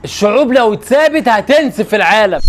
الشعوب لو اتثابت هتنسف العالم.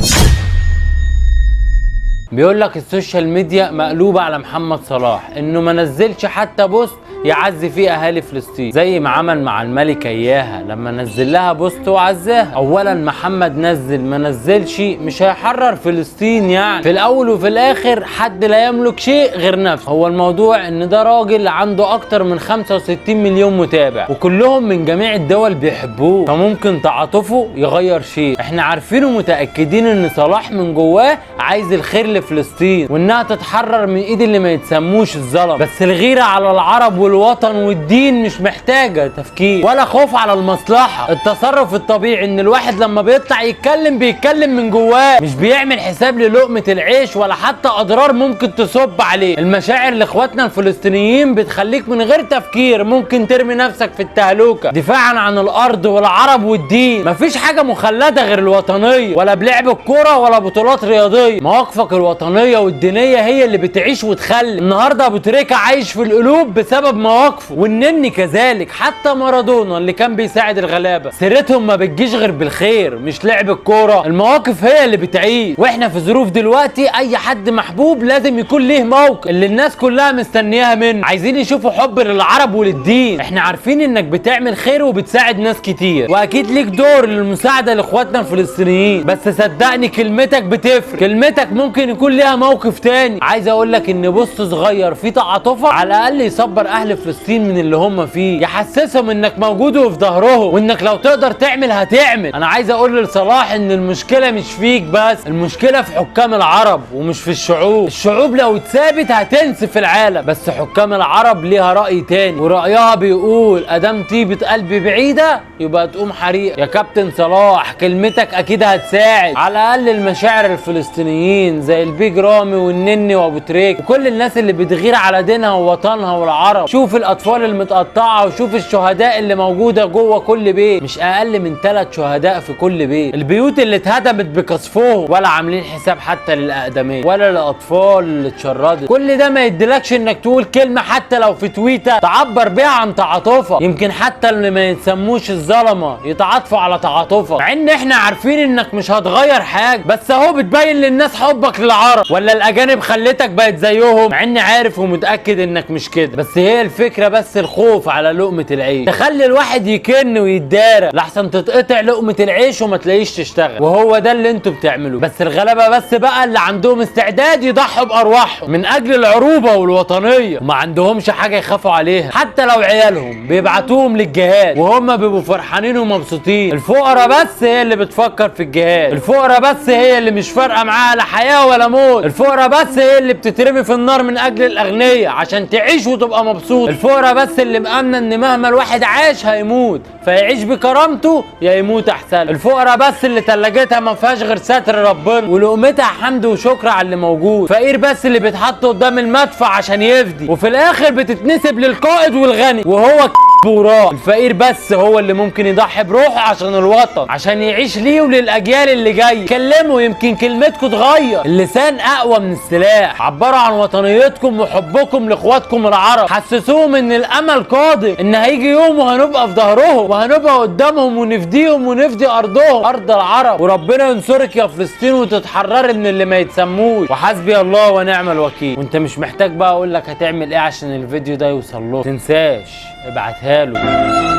بيقول لك السوشيال ميديا مقلوبه على محمد صلاح انه ما نزلش حتى بوست يعزي فيه اهالي فلسطين، زي ما عمل مع الملكه اياها لما نزل لها بوست وعزاها. اولا محمد نزل ما نزلش مش هيحرر فلسطين، يعني في الاول وفي الاخر حد لا يملك شيء غير نفسه. هو الموضوع ان ده راجل عنده اكتر من 65 مليون متابع وكلهم من جميع الدول بيحبوه، فممكن تعاطفه يغير شيء. احنا عارفين ومتاكدين ان صلاح من جواه عايز الخير لفلسطين وانها تتحرر من ايد اللي ما يتسموش الظلم، بس الغيره على العرب والوطن والدين مش محتاجه تفكير ولا خوف على المصلحه. التصرف الطبيعي ان الواحد لما بيطلع يتكلم بيتكلم من جواه، مش بيعمل حساب للقمه العيش ولا حتى اضرار ممكن تصب عليه. المشاعر لاخواتنا الفلسطينيين بتخليك من غير تفكير ممكن ترمي نفسك في التهلوكه دفاعا عن الارض والعرب والدين. مفيش حاجه مخلده غير الوطنيه، ولا بلعب الكوره ولا بطولات رياضيه. مواقفك الوطنيه والدينيه هي اللي بتعيش وتخلي. النهارده ابو تريكه عايش في القلوب بسبب مواقفه، والنني كذلك. حتى مارادونا اللي كان بيساعد الغلابه سيرتهم ما بتجيش غير بالخير، مش لعب الكوره. المواقف هي اللي بتعيش، واحنا في ظروف دلوقتي اي حد محبوب لازم يكون ليه موقف اللي الناس كلها مستنياها منه. عايزين يشوفوا حب للعرب وللدين. احنا عارفين انك بتعمل خير وبتساعد ناس كتير، واكيد ليك دور للمساعده لاخواتنا الفلسطينيين، بس صدقني كلمتك بتفرق. كلمتك ممكن يكون ليها موقف تاني. عايز اقول لك ان بوست صغير فيه تعاطفك على الاقل يصبر اهل فلسطين من اللي هم فيه، يحسسهم انك موجود وفي ظهرهم، وانك لو تقدر تعمل هتعمل. انا عايز اقول لصلاح ان المشكله مش فيك بس، المشكله في حكام العرب ومش في الشعوب. الشعوب لو اتثابت هتنسف العالم، بس حكام العرب ليها راي تاني، ورايها بيقول ادام طيبه قلبي بعيده يبقى تقوم حريقه. يا كابتن صلاح كلمتك اكيد هتساعد على الاقل المشاعر الفلسطينيين زي البيج رامي والنني وابو تريك وكل الناس اللي بتغير على دينها ووطنها والعرب. شوف الاطفال المتقطعه وشوف الشهداء اللي موجوده جوه كل بيت، مش اقل من 3 شهداء في كل بيت. البيوت اللي اتهدمت بقصفهم ولا عاملين حساب حتى للاقدمين ولا للاطفال اللي اتشردت. كل ده ما يديلكش انك تقول كلمه حتى لو في تويتر تعبر بيها عن تعاطفك. يمكن حتى اللي ما يتسموش الظلمه يتعاطفوا على تعاطفك، مع ان احنا عارفين انك مش هتغير حاجه، بس اهو بتبين للناس حبك للعرب. ولا الاجانب خلتك بقت زيهم، مع اني عارف ومتاكد انك مش كده، بس هي الفكره بس الخوف على لقمه العيش تخلي الواحد يكن ويتدارى لحسن تتقطع لقمه العيش وما تلاقيش تشتغل. وهو ده اللي انتوا بتعملوه. بس الغلابه بس بقى اللي عندهم استعداد يضحوا بارواحهم من اجل العروبه والوطنيه، وما عندهمش حاجه يخافوا عليها. حتى لو عيالهم بيبعتوهم للجهاد وهم بيبقوا فرحانين ومبسوطين. الفقراء بس هي اللي بتفكر في الجهاد، الفقراء بس هي اللي مش فارقه معاها لا حياه ولا موت، الفقراء بس هي اللي بتترمي في النار من اجل الاغنياء عشان تعيش وتبقى مبسوط، الفقراء بس اللي مامنه ان مهما الواحد عاش هيموت فيعيش بكرامته يا يموت احسن، الفقراء بس اللي تلاجتها ما فيهاش غير ستر ربنا ولقمتها حمد وشكر على اللي موجود، فقير بس اللي بيتحط قدام المدفع عشان يفدي وفي الاخر بتتنسب للقائد والغني وهو وراه. الفقير بس هو اللي ممكن يضحي بروحه عشان الوطن عشان يعيش ليه وللاجيال اللي جايه. كلموا يمكن كلمتكم تغير. اللسان اقوى من السلاح. عبروا عن وطنيتكم وحبكم لاخواتكم العرب، حسسوهم ان الامل قادم، ان هيجي يوم وهنبقى في ظهرهم وهنبقى قدامهم ونفديهم ونفدي ارضهم ارض العرب. وربنا ينصرك يا فلسطين وتتحرري من اللي ما يتسموش، وحسبي الله ونعم الوكيل. وانت مش محتاج بقى اقول لك هتعمل ايه عشان الفيديو ده يوصل له، تنساش ابعتها له.